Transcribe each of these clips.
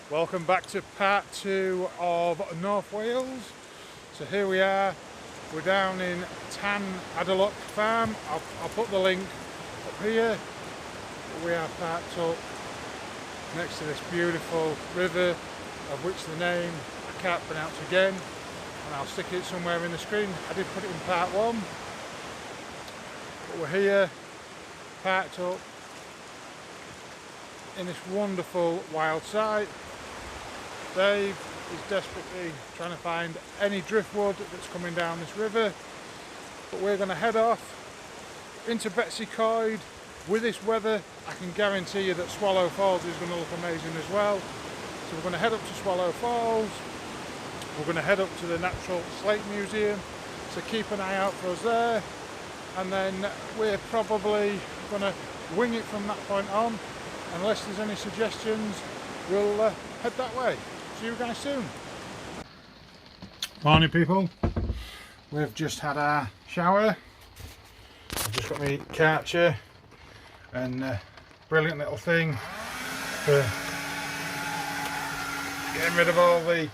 Welcome back to part 2 of North Wales. So here we are, we're down in Tan Adaloc Farm. I'll put the link up here. We are parked up next to this beautiful river, of which the name I can't pronounce again, and I'll stick it somewhere in the screen. I did put it in part 1, but we're here, parked up in this wonderful wild site. Dave is desperately trying to find any driftwood that's coming down this river, but we're going to head off into Betsy Coed. With this weather, I can guarantee you that Swallow Falls is going to look amazing as well. So we're going to head up to Swallow Falls, we're going to head up to the National Slate Museum, so keep an eye out for us there, and then we're probably going to wing it from that point on. Unless there's any suggestions, we'll head that way. See you guys soon. Morning people, we've just had our shower. I've just got my Karcher and brilliant little thing for getting rid of all the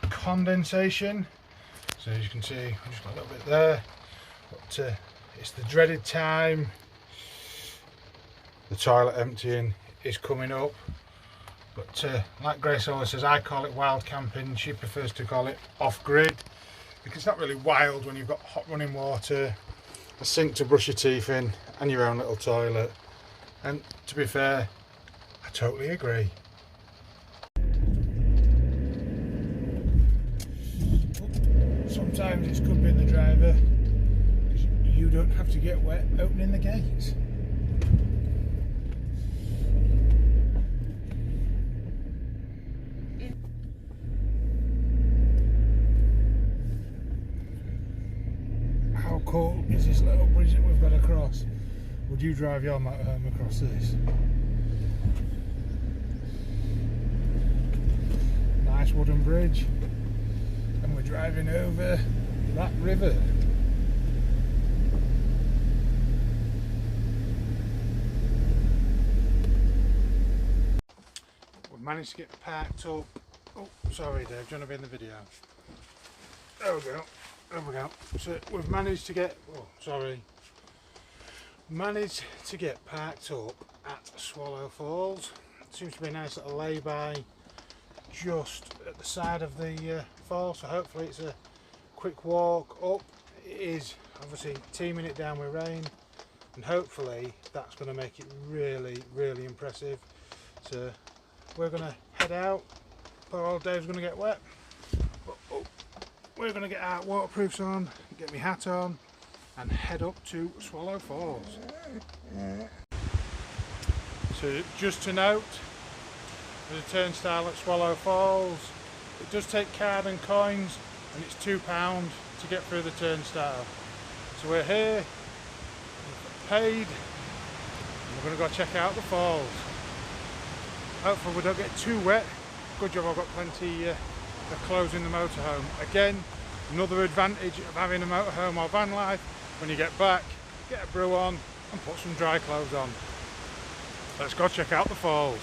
condensation. So as you can see, I've just got a little bit there, but it's the dreaded time. The toilet emptying is coming up, but like Grace always says, I call it wild camping. She prefers to call it off-grid, because it's not really wild when you've got hot running water, a sink to brush your teeth in, and your own little toilet. And to be fair, I totally agree. Sometimes it's good being the driver, because you don't have to get wet opening the gates. How cool is this little bridge that we've got across? Would you drive your motorhome across this? Nice wooden bridge, and we're driving over that river. We've managed to get parked up. Oh, sorry Dave, do you want to be in the video? There we go. There we go. So we've managed to get, managed to get parked up at Swallow Falls. It seems to be a nice little lay-by just at the side of the fall, so hopefully it's a quick walk up. It is obviously teeming it down with rain, and hopefully that's going to make it really impressive. So we're going to head out. Poor old Dave's going to get wet. We're going to get our waterproofs on, get my hat on, and head up to Swallow Falls. So just to note, there's a turnstile at Swallow Falls. It does take card and coins, and it's £2 to get through the turnstile. So we're here, we've paid, and we're going to go check out the falls. Hopefully we don't get too wet. Good job I've got plenty of clothes in the motorhome. Again, another advantage of having a motorhome or van life: when you get back, get a brew on and put some dry clothes on. Let's go check out the falls.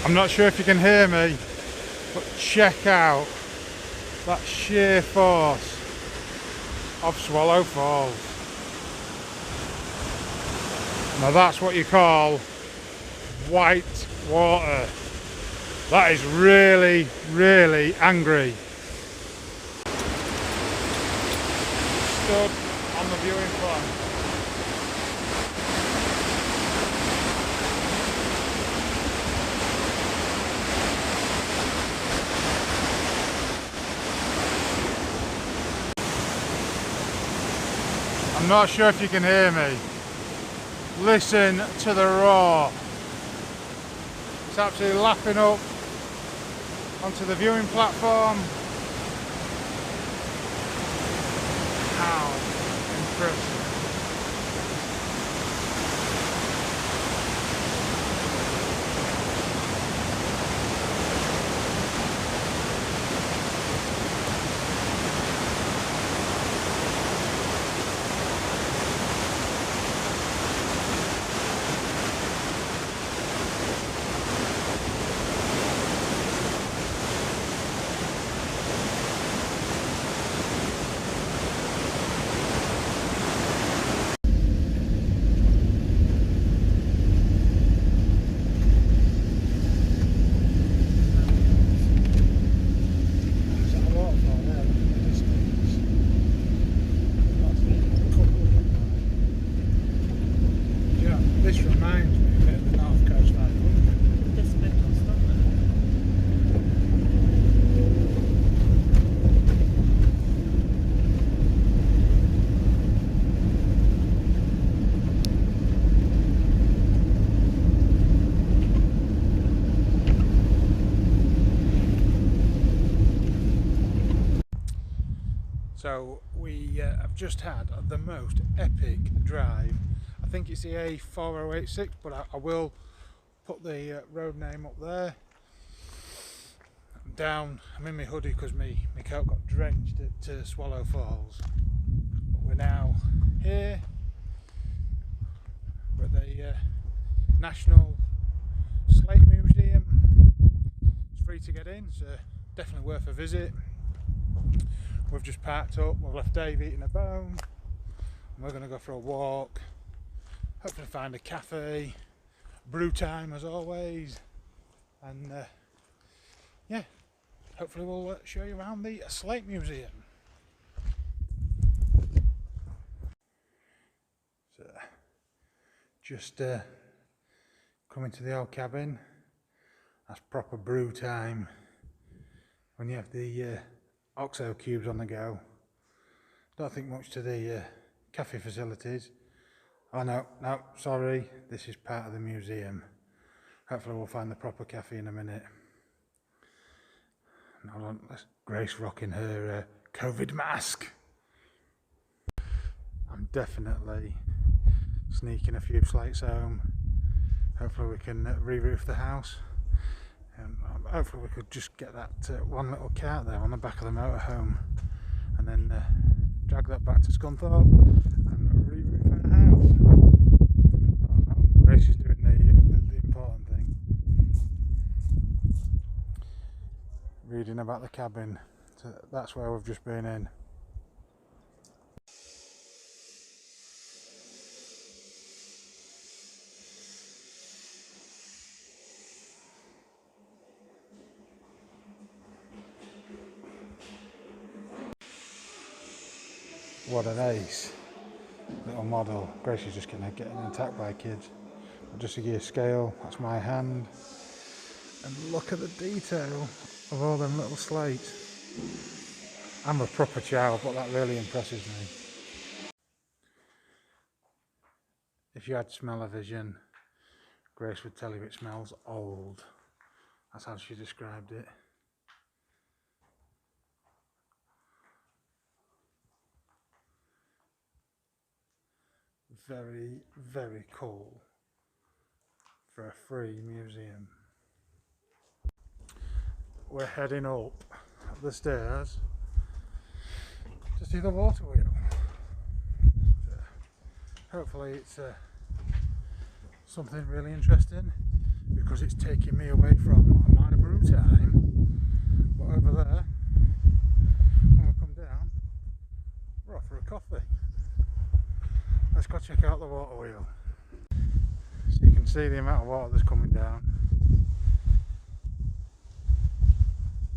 I'm not sure if you can hear me, but check out that sheer force of Swallow Falls. Now that's what you call white water. That is really angry. Stood on the viewing plan. I'm not sure if you can hear me. Listen to the roar. It's absolutely lapping up onto the viewing platform. How impressive. So we have just had the most epic drive. I think it's the A4086, but I will put the road name up there. I'm down, I'm in my hoodie because my coat got drenched at Swallow Falls. But we're now here. We're at the National Slate Museum. It's free to get in, so definitely worth a visit. We've just parked up, we've left Dave eating a bone, and we're going to go for a walk, hopefully find a cafe, brew time as always, and yeah, hopefully we'll show you around the Slate Museum. So, just coming to the old cabin. That's proper brew time when you have the OXO cubes on the go. Don't think much to the cafe facilities. Oh no, sorry, this is part of the museum. Hopefully we'll find the proper cafe in a minute. Now let's Grace rocking her COVID mask. I'm definitely sneaking a few slates home. Hopefully we can re-roof the house. Hopefully we could just get that one little cart there on the back of the motorhome and then drag that back to Scunthorpe and re-roof our house. Grace is doing the important thing. Reading about the cabin, so that's where we've just been in. What an ace little model. Grace is just getting attacked by kids. But just to give you a scale, that's my hand. And look at the detail of all them little slates. I'm a proper child, but that really impresses me. If you had smell-o-vision, Grace would tell you it smells old. That's how she described it. Very, very cool for a free museum. We're heading up the stairs to see the water wheel. Hopefully it's something really interesting, because it's taking me away from my brew time. But over there, when we come down, we're off for a coffee. Let's go check out the water wheel. So you can see the amount of water that's coming down.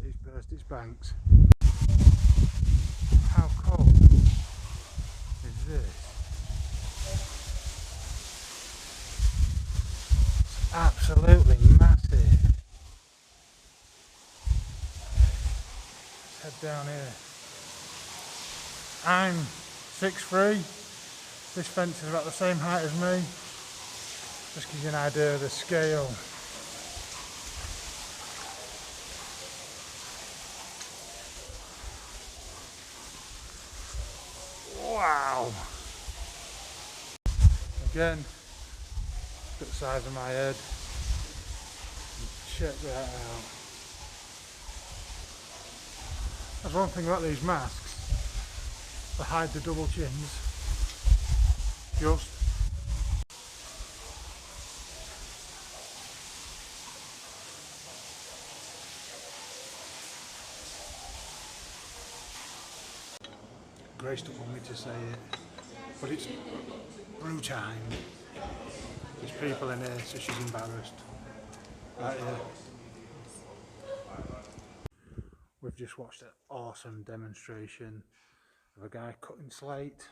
It's burst its banks. How cool is this? It's absolutely massive. Let's head down here. I'm 6'3". This fence is about the same height as me. Just gives you an idea of the scale. Wow! Again, look at the size of my head. Check that out. That's one thing about these masks. They hide the double chins. Just. Grace don't want me to say it, but it's brew time. There's people in here, so she's embarrassed. Right here. We've just watched an awesome demonstration of a guy cutting slate.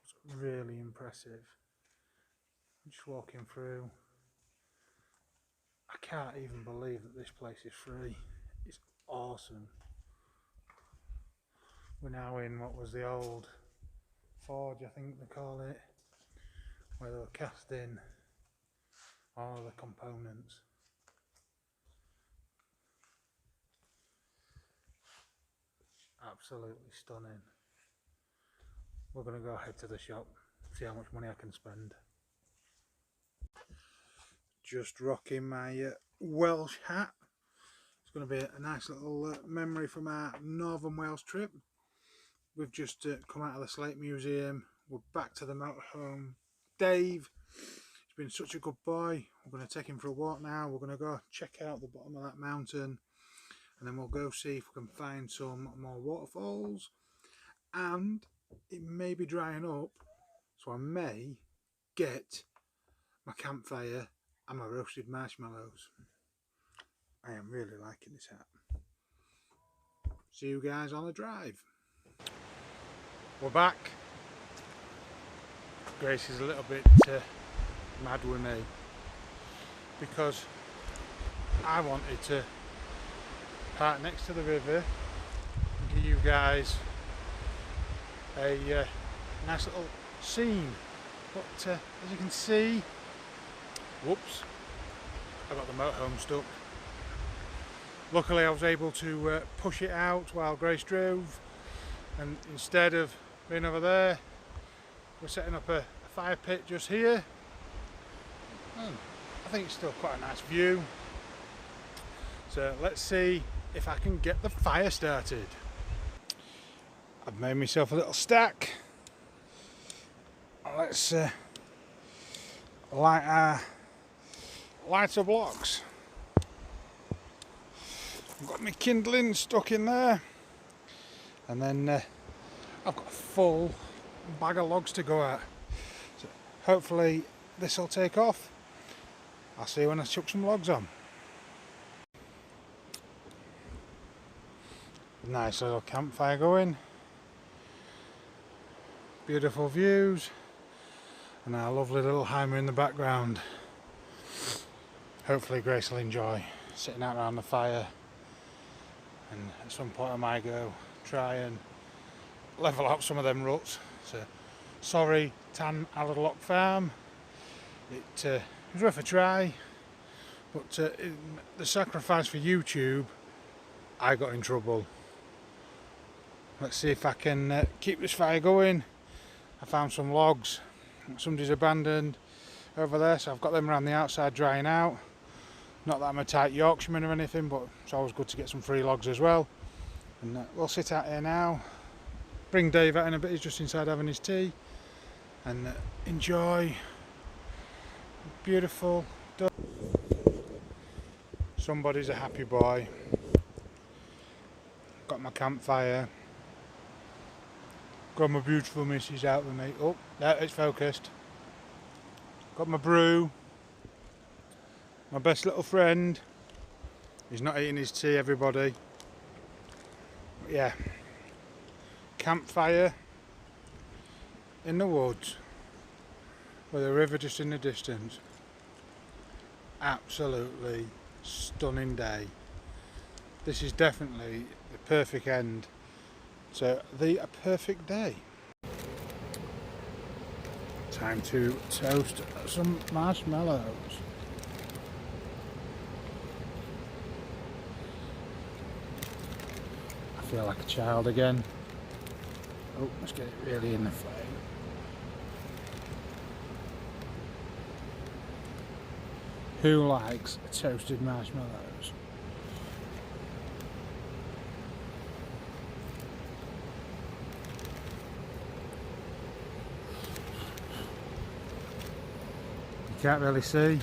It's really impressive. Just walking through. I can't even believe that this place is free. It's awesome. We're now in what was the old forge, I think they call it, where they were casting all of the components. Absolutely stunning. we're going to go head to the shop, see how much money I can spend. Just rocking my Welsh hat. It's going to be a nice little memory from our Northern Wales trip. We've just come out of the Slate Museum. We're back to the motorhome. Dave, he's been such a good boy. We're going to take him for a walk now. We're going to go check out the bottom of that mountain, and then we'll go see if we can find some more waterfalls. And it may be drying up, so I may get my campfire and my roasted marshmallows. I am really liking this hat. See you guys on the drive. We're back. Grace is a little bit mad with me because I wanted to park next to the river and give you guys a nice little scene, but as you can see, whoops, I got the motorhome stuck. Luckily I was able to push it out while Grace drove, and instead of being over there, we're setting up a fire pit just here. I think it's still quite a nice view, so let's see if I can get the fire started. I've made myself a little stack. Let's light our lighter blocks. I've got my kindling stuck in there, and then I've got a full bag of logs to go at. So hopefully this will take off. I'll see you when I chuck some logs on. Nice little campfire going. Beautiful views, and our lovely little Heimer in the background. Hopefully Grace will enjoy sitting out around the fire, and at some point I might go try and level out some of them ruts. So sorry Tan Alderlock Farm, it was worth a try, but in the sacrifice for YouTube I got in trouble. Let's see if I can keep this fire going. I found some logs somebody's abandoned over there, so I've got them around the outside drying out. Not that I'm a tight Yorkshireman or anything, but it's always good to get some free logs as well. And we'll sit out here now, bring Dave out in a bit, he's just inside having his tea, and enjoy beautiful. Somebody's a happy boy. Got my campfire. Got my beautiful missus out with me. Oh, there, it's focused. Got my brew. My best little friend. He's not eating his tea, everybody. But yeah. Campfire in the woods with a river just in the distance. Absolutely stunning day. This is definitely the perfect end to a perfect day. Time to toast some marshmallows. I feel like a child again. Oh, let's get it really in the flame. Who likes toasted marshmallows? You can't really see,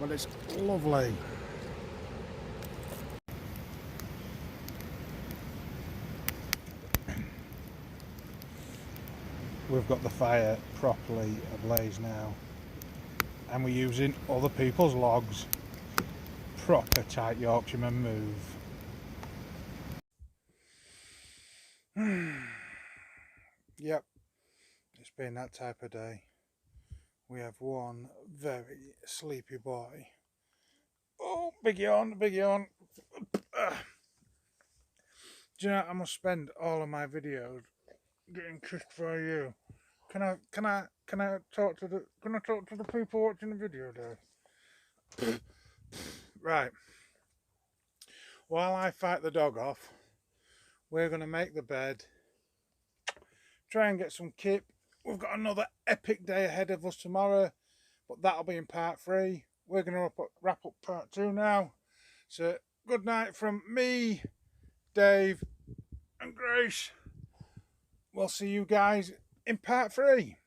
but it's lovely. We've got the fire properly ablaze now, and we're using other people's logs. Proper tight Yorkshireman move. Yep, it's been that type of day. We have one very sleepy boy. Oh, big yawn, big yawn. Do you know, I must spend all of my videos getting kissed for you. Can I talk to the people watching the video, Dave? Right. While I fight the dog off, we're gonna make the bed, try and get some kip. We've got another epic day ahead of us tomorrow, but that'll be in part 3. We're going to wrap up part 2 now. So good night from me, Dave and Grace. We'll see you guys in part 3.